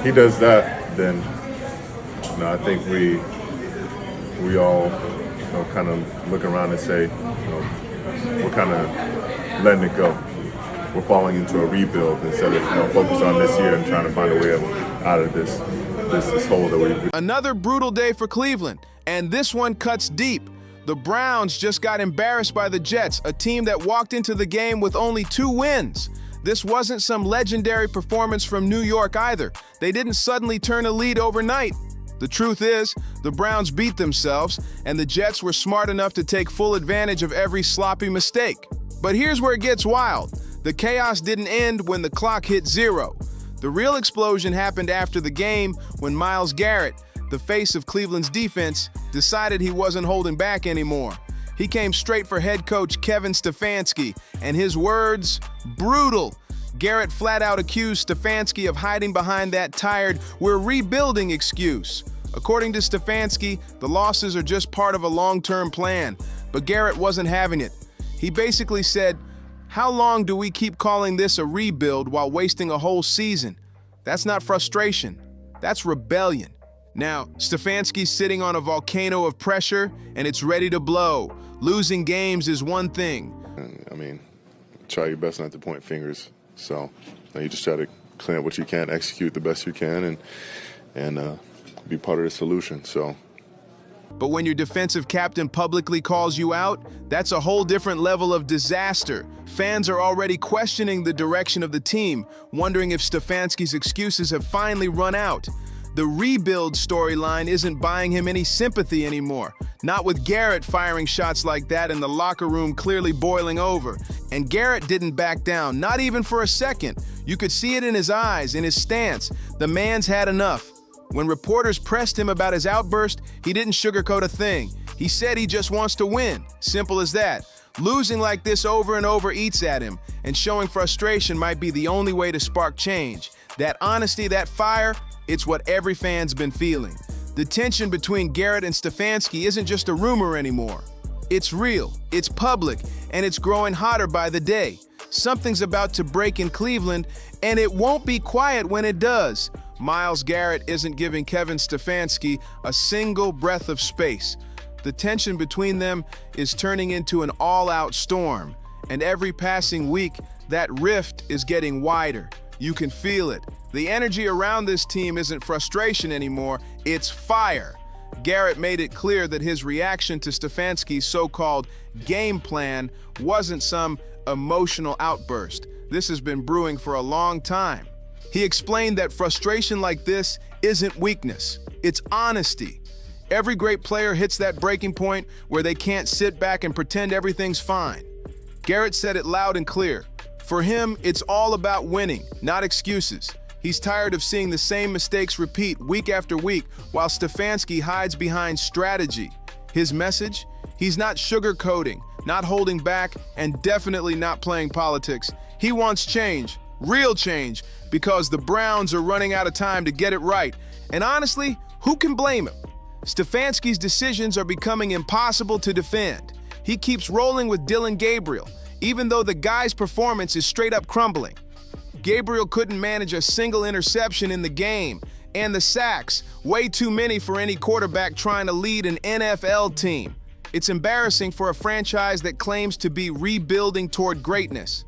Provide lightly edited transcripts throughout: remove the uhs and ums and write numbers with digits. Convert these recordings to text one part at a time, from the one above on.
he does that, then I think we all kind of look around and say, we're kind of letting it go. We're falling into a rebuild instead of focus on this year and trying to find a way out of this hole that we've. Another brutal day for Cleveland, and this one cuts deep. The Browns just got embarrassed by the Jets, a team that walked into the game with only 2 wins. This wasn't some legendary performance from New York either. They didn't suddenly turn a lead overnight. The truth is, the Browns beat themselves, and the Jets were smart enough to take full advantage of every sloppy mistake. But here's where it gets wild. The chaos didn't end when the clock hit 0. The real explosion happened after the game when Myles Garrett, the face of Cleveland's defense, decided he wasn't holding back anymore. He came straight for head coach Kevin Stefanski, and his words, brutal. Garrett flat out accused Stefanski of hiding behind that tired, "we're rebuilding" excuse. According to Stefanski, the losses are just part of a long-term plan, but Garrett wasn't having it. He basically said, "How long do we keep calling this a rebuild while wasting a whole season? That's not frustration, that's rebellion." Now, Stefanski's sitting on a volcano of pressure, and it's ready to blow. Losing games is one thing. I mean, try your best not to point fingers. So you just try to clean up what you can, execute the best you can, and be part of the solution. But when your defensive captain publicly calls you out, that's a whole different level of disaster. Fans are already questioning the direction of the team, wondering if Stefanski's excuses have finally run out. The rebuild storyline isn't buying him any sympathy anymore. Not with Garrett firing shots like that and the locker room clearly boiling over. And Garrett didn't back down, not even for a second. You could see it in his eyes, in his stance. The man's had enough. When reporters pressed him about his outburst, he didn't sugarcoat a thing. He said he just wants to win. Simple as that. Losing like this over and over eats at him, and showing frustration might be the only way to spark change. That honesty, that fire, it's what every fan's been feeling. The tension between Garrett and Stefanski isn't just a rumor anymore. It's real, it's public, and it's growing hotter by the day. Something's about to break in Cleveland, and it won't be quiet when it does. Myles Garrett isn't giving Kevin Stefanski a single breath of space. The tension between them is turning into an all-out storm, and every passing week, that rift is getting wider. You can feel it. The energy around this team isn't frustration anymore, it's fire. Garrett made it clear that his reaction to Stefanski's so-called game plan wasn't some emotional outburst. This has been brewing for a long time. He explained that frustration like this isn't weakness, it's honesty. Every great player hits that breaking point where they can't sit back and pretend everything's fine. Garrett said it loud and clear. For him, it's all about winning, not excuses. He's tired of seeing the same mistakes repeat week after week while Stefanski hides behind strategy. His message? He's not sugarcoating, not holding back, and definitely not playing politics. He wants change, real change, because the Browns are running out of time to get it right. And honestly, who can blame him? Stefanski's decisions are becoming impossible to defend. He keeps rolling with Dillon Gabriel, even though the guy's performance is straight up crumbling. Gabriel couldn't manage a single interception in the game, and the sacks, way too many for any quarterback trying to lead an NFL team. It's embarrassing for a franchise that claims to be rebuilding toward greatness.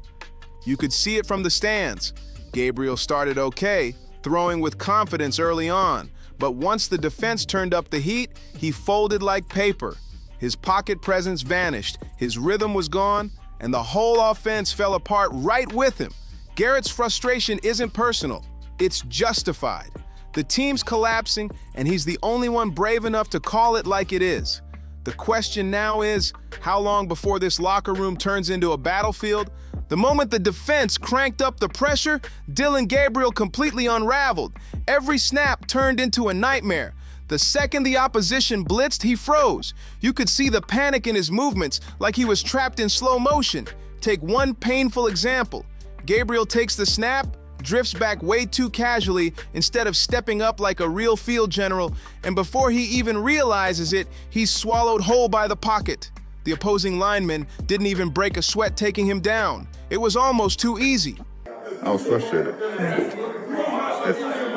You could see it from the stands. Gabriel started okay, throwing with confidence early on, but once the defense turned up the heat, he folded like paper. His pocket presence vanished, his rhythm was gone, and the whole offense fell apart right with him. Garrett's frustration isn't personal, it's justified. The team's collapsing, and he's the only one brave enough to call it like it is. The question now is, how long before this locker room turns into a battlefield? The moment the defense cranked up the pressure, Dillon Gabriel completely unraveled. Every snap turned into a nightmare. The second the opposition blitzed, he froze. You could see the panic in his movements, like he was trapped in slow motion. Take one painful example. Gabriel takes the snap, drifts back way too casually instead of stepping up like a real field general, and before he even realizes it, he's swallowed whole by the pocket. The opposing lineman didn't even break a sweat taking him down. It was almost too easy. I was frustrated.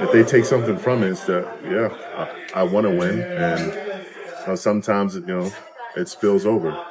if they take something from it, it's that, yeah, I want to win. And sometimes, it spills over.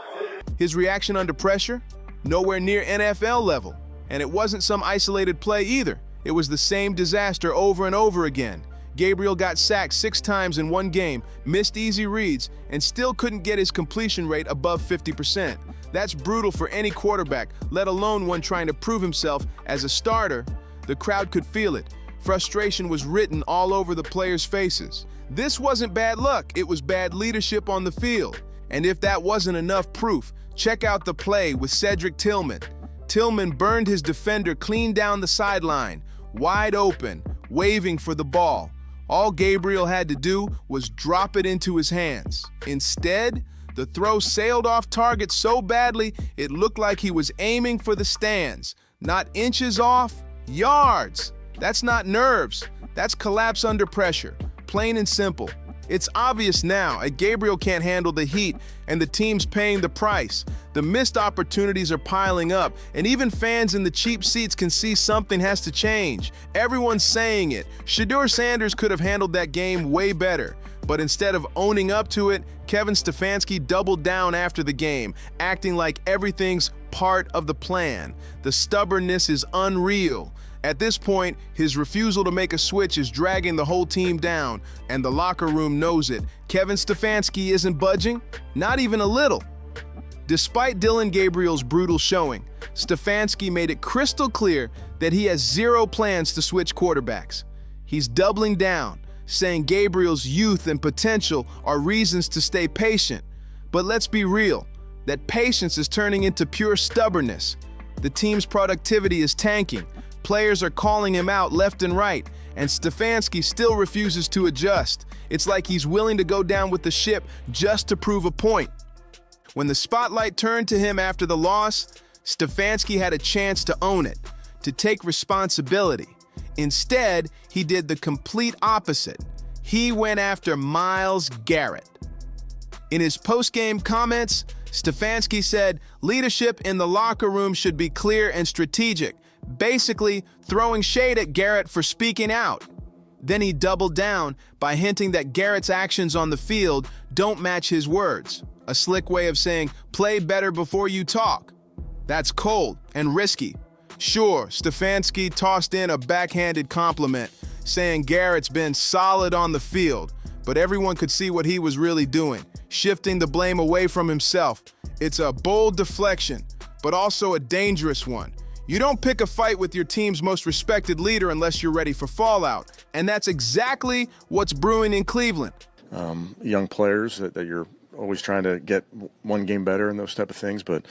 His reaction under pressure? Nowhere near NFL level. And it wasn't some isolated play either. It was the same disaster over and over again. Gabriel got sacked 6 times in one game, missed easy reads, and still couldn't get his completion rate above 50%. That's brutal for any quarterback, let alone one trying to prove himself as a starter. The crowd could feel it. Frustration was written all over the players' faces. This wasn't bad luck, it was bad leadership on the field. And if that wasn't enough proof, check out the play with Cedric Tillman. Tillman burned his defender clean down the sideline, wide open, waving for the ball. All Gabriel had to do was drop it into his hands. Instead, the throw sailed off target so badly it looked like he was aiming for the stands. Not inches off, yards. That's not nerves. That's collapse under pressure. Plain and simple. It's obvious now, Gabriel can't handle the heat, and the team's paying the price. The missed opportunities are piling up, and even fans in the cheap seats can see something has to change. Everyone's saying it. Shedeur Sanders could have handled that game way better. But instead of owning up to it, Kevin Stefanski doubled down after the game, acting like everything's part of the plan. The stubbornness is unreal. At this point, his refusal to make a switch is dragging the whole team down, and the locker room knows it. Kevin Stefanski isn't budging, not even a little. Despite Dillon Gabriel's brutal showing, Stefanski made it crystal clear that he has zero plans to switch quarterbacks. He's doubling down, saying Gabriel's youth and potential are reasons to stay patient. But let's be real, that patience is turning into pure stubbornness. The team's productivity is tanking. Players are calling him out left and right, and Stefanski still refuses to adjust. It's like he's willing to go down with the ship just to prove a point. When the spotlight turned to him after the loss, Stefanski had a chance to own it, to take responsibility. Instead, he did the complete opposite. He went after Myles Garrett. In his post-game comments, Stefanski said leadership in the locker room should be clear and strategic, basically throwing shade at Garrett for speaking out. Then he doubled down by hinting that Garrett's actions on the field don't match his words, a slick way of saying, play better before you talk. That's cold and risky. Sure, Stefanski tossed in a backhanded compliment, saying Garrett's been solid on the field, but everyone could see what he was really doing, shifting the blame away from himself. It's a bold deflection, but also a dangerous one. You don't pick a fight with your team's most respected leader unless you're ready for fallout, and that's exactly what's brewing in Cleveland. Young players that you're always trying to get one game better and those type of things, but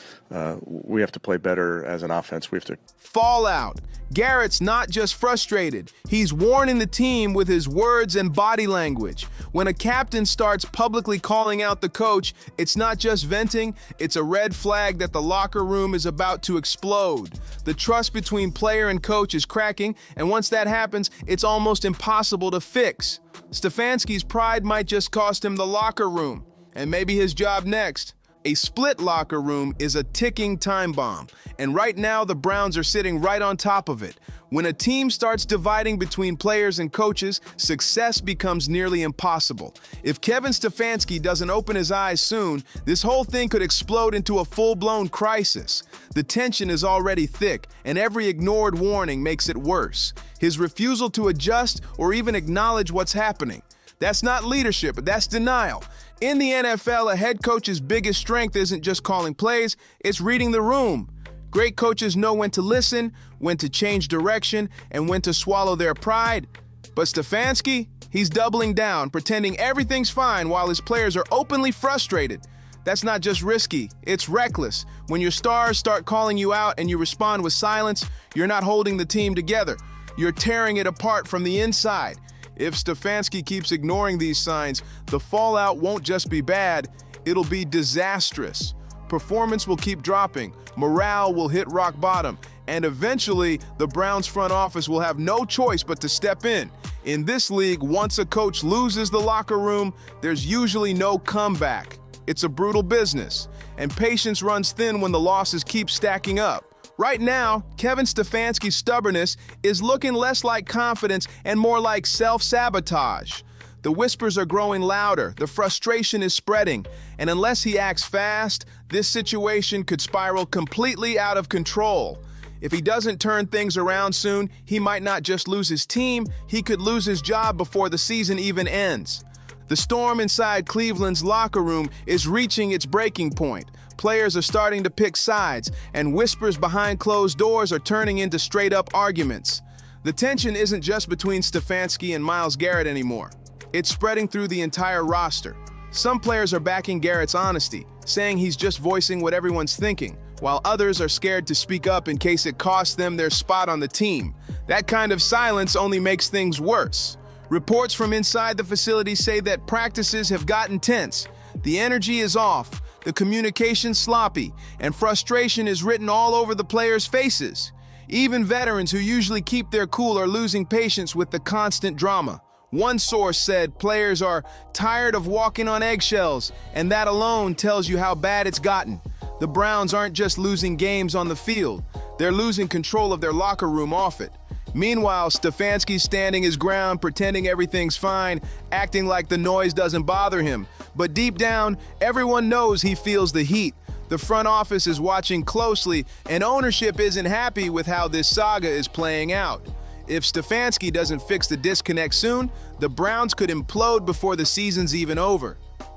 we have to play better as an offense. We have to Fallout. Garrett's not just frustrated. He's warning the team with his words and body language. When a captain starts publicly calling out the coach, it's not just venting, it's a red flag that the locker room is about to explode. The trust between player and coach is cracking, and once that happens, it's almost impossible to fix. Stefanski's pride might just cost him the locker room, and maybe his job next. A split locker room is a ticking time bomb, and right now the Browns are sitting right on top of it. When a team starts dividing between players and coaches, success becomes nearly impossible. If Kevin Stefanski doesn't open his eyes soon, this whole thing could explode into a full-blown crisis. The tension is already thick, and every ignored warning makes it worse. His refusal to adjust or even acknowledge what's happening. That's not leadership, that's denial. In the NFL, a head coach's biggest strength isn't just calling plays, it's reading the room. Great coaches know when to listen, when to change direction, and when to swallow their pride. But Stefanski, he's doubling down, pretending everything's fine while his players are openly frustrated. That's not just risky, it's reckless. When your stars start calling you out and you respond with silence, you're not holding the team together. You're tearing it apart from the inside. If Stefanski keeps ignoring these signs, the fallout won't just be bad, it'll be disastrous. Performance will keep dropping, morale will hit rock bottom, and eventually the Browns front office will have no choice but to step in. In this league, once a coach loses the locker room, there's usually no comeback. It's a brutal business, and patience runs thin when the losses keep stacking up. Right now, Kevin Stefanski's stubbornness is looking less like confidence and more like self-sabotage. The whispers are growing louder, the frustration is spreading, and unless he acts fast, this situation could spiral completely out of control. If he doesn't turn things around soon, he might not just lose his team, he could lose his job before the season even ends. The storm inside Cleveland's locker room is reaching its breaking point. Players are starting to pick sides, and whispers behind closed doors are turning into straight-up arguments. The tension isn't just between Stefanski and Myles Garrett anymore. It's spreading through the entire roster. Some players are backing Garrett's honesty, saying he's just voicing what everyone's thinking, while others are scared to speak up in case it costs them their spot on the team. That kind of silence only makes things worse. Reports from inside the facility say that practices have gotten tense. The energy is off, the communication sloppy, and frustration is written all over the players' faces. Even veterans who usually keep their cool are losing patience with the constant drama. One source said players are tired of walking on eggshells, and that alone tells you how bad it's gotten. The Browns aren't just losing games on the field, they're losing control of their locker room off it. Meanwhile, Stefanski's standing his ground, pretending everything's fine, acting like the noise doesn't bother him. But deep down, everyone knows he feels the heat. The front office is watching closely, and ownership isn't happy with how this saga is playing out. If Stefanski doesn't fix the disconnect soon, the Browns could implode before the season's even over.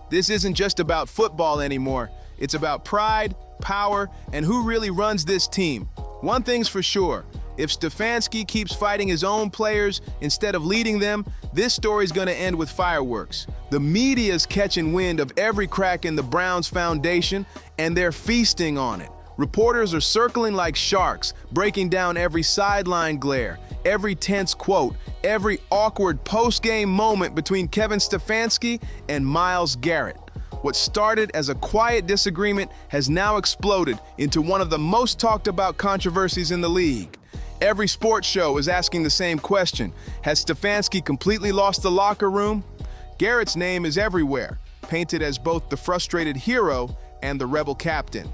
This isn't just about football anymore. It's about pride, power, and who really runs this team. One thing's for sure, if Stefanski keeps fighting his own players instead of leading them, this story's gonna end with fireworks. The media's catching wind of every crack in the Browns' foundation, and they're feasting on it. Reporters are circling like sharks, breaking down every sideline glare, every tense quote, every awkward post-game moment between Kevin Stefanski and Myles Garrett. What started as a quiet disagreement has now exploded into one of the most talked about controversies in the league. Every sports show is asking the same question. Has Stefanski completely lost the locker room? Garrett's name is everywhere, painted as both the frustrated hero and the rebel captain.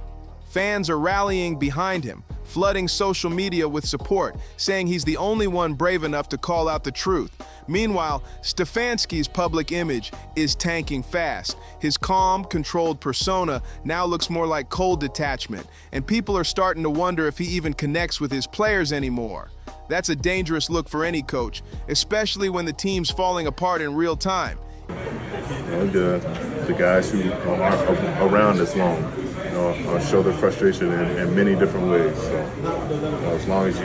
Fans are rallying behind him, flooding social media with support, saying he's the only one brave enough to call out the truth. Meanwhile, Stefanski's public image is tanking fast. His calm, controlled persona now looks more like cold detachment, and people are starting to wonder if he even connects with his players anymore. That's a dangerous look for any coach, especially when the team's falling apart in real time. The guys who aren't around as long, show their frustration in many different ways. So, as long as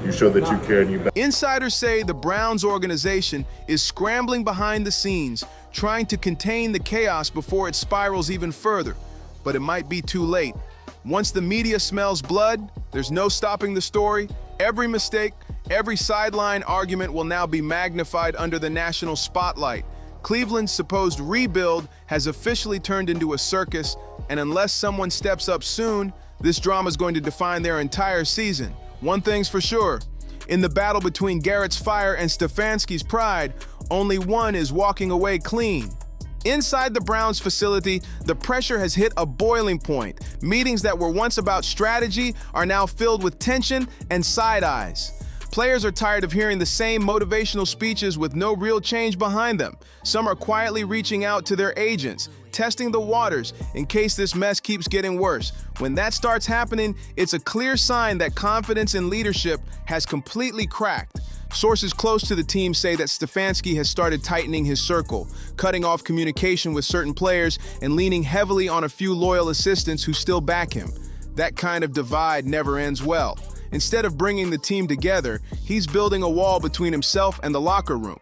you show that you care and you. Insiders say the Browns organization is scrambling behind the scenes, trying to contain the chaos before it spirals even further. But it might be too late. Once the media smells blood, there's no stopping the story. Every mistake, every sideline argument will now be magnified under the national spotlight. Cleveland's supposed rebuild has officially turned into a circus, and unless someone steps up soon, this drama is going to define their entire season. One thing's for sure, in the battle between Garrett's fire and Stefanski's pride, only one is walking away clean. Inside the Browns facility, the pressure has hit a boiling point. Meetings that were once about strategy are now filled with tension and side eyes. Players are tired of hearing the same motivational speeches with no real change behind them. Some are quietly reaching out to their agents, testing the waters in case this mess keeps getting worse. When that starts happening, it's a clear sign that confidence in leadership has completely cracked. Sources close to the team say that Stefanski has started tightening his circle, cutting off communication with certain players and leaning heavily on a few loyal assistants who still back him. That kind of divide never ends well. Instead of bringing the team together, he's building a wall between himself and the locker room.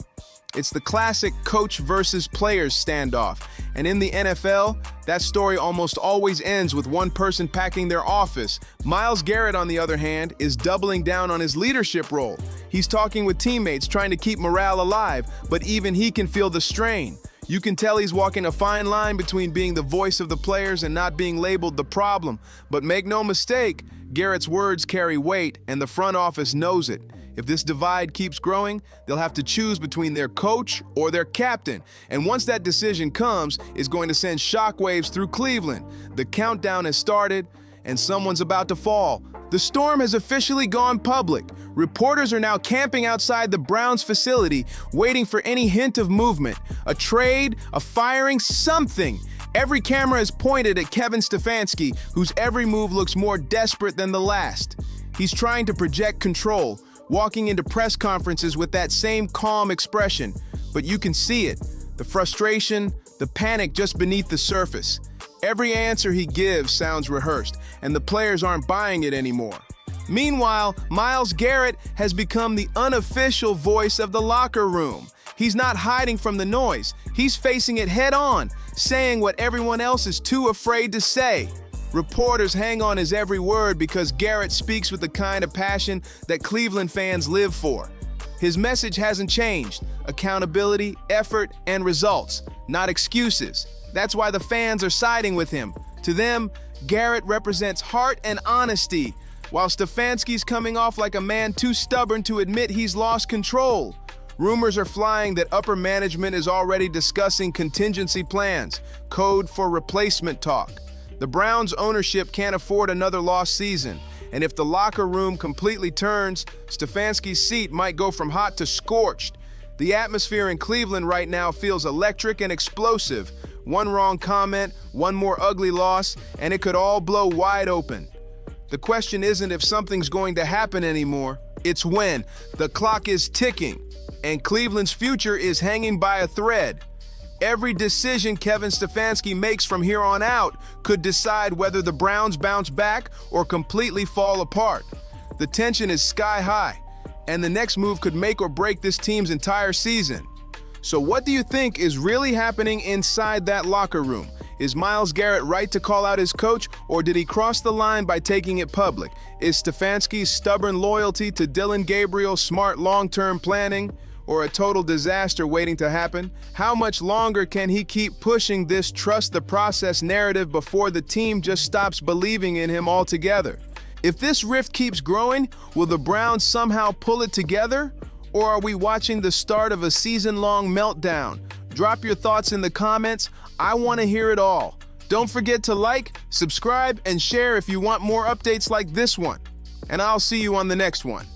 It's the classic coach versus players standoff, and in the NFL, that story almost always ends with one person packing their office. Myles Garrett, on the other hand, is doubling down on his leadership role. He's talking with teammates, trying to keep morale alive, but even he can feel the strain. You can tell he's walking a fine line between being the voice of the players and not being labeled the problem. But make no mistake, Garrett's words carry weight, and the front office knows it. If this divide keeps growing, they'll have to choose between their coach or their captain. And once that decision comes, it's going to send shockwaves through Cleveland. The countdown has started, and someone's about to fall. The storm has officially gone public. Reporters are now camping outside the Browns facility, waiting for any hint of movement, a trade, a firing, something. Every camera is pointed at Kevin Stefanski, whose every move looks more desperate than the last. He's trying to project control, walking into press conferences with that same calm expression. But you can see it, the frustration, the panic just beneath the surface. Every answer he gives sounds rehearsed, and the players aren't buying it anymore. Meanwhile, Myles Garrett has become the unofficial voice of the locker room. He's not hiding from the noise. He's facing it head on, saying what everyone else is too afraid to say. Reporters hang on his every word because Garrett speaks with the kind of passion that Cleveland fans live for. His message hasn't changed: accountability, effort, and results, not excuses. That's why the fans are siding with him. To them, Garrett represents heart and honesty, while Stefanski's coming off like a man too stubborn to admit he's lost control. Rumors are flying that upper management is already discussing contingency plans, code for replacement talk. The Browns' ownership can't afford another lost season, and if the locker room completely turns, Stefanski's seat might go from hot to scorched. The atmosphere in Cleveland right now feels electric and explosive. One wrong comment, one more ugly loss, and it could all blow wide open. The question isn't if something's going to happen anymore, it's when. The clock is ticking, and Cleveland's future is hanging by a thread. Every decision Kevin Stefanski makes from here on out could decide whether the Browns bounce back or completely fall apart. The tension is sky high, and the next move could make or break this team's entire season. So what do you think is really happening inside that locker room? Is Myles Garrett right to call out his coach, or did he cross the line by taking it public? Is Stefanski's stubborn loyalty to Dillon Gabriel's smart long-term planning, or a total disaster waiting to happen? How much longer can he keep pushing this trust the process narrative before the team just stops believing in him altogether? If this rift keeps growing, will the Browns somehow pull it together? Or are we watching the start of a season-long meltdown? Drop your thoughts in the comments. I want to hear it all. Don't forget to like, subscribe, and share if you want more updates like this one. And I'll see you on the next one.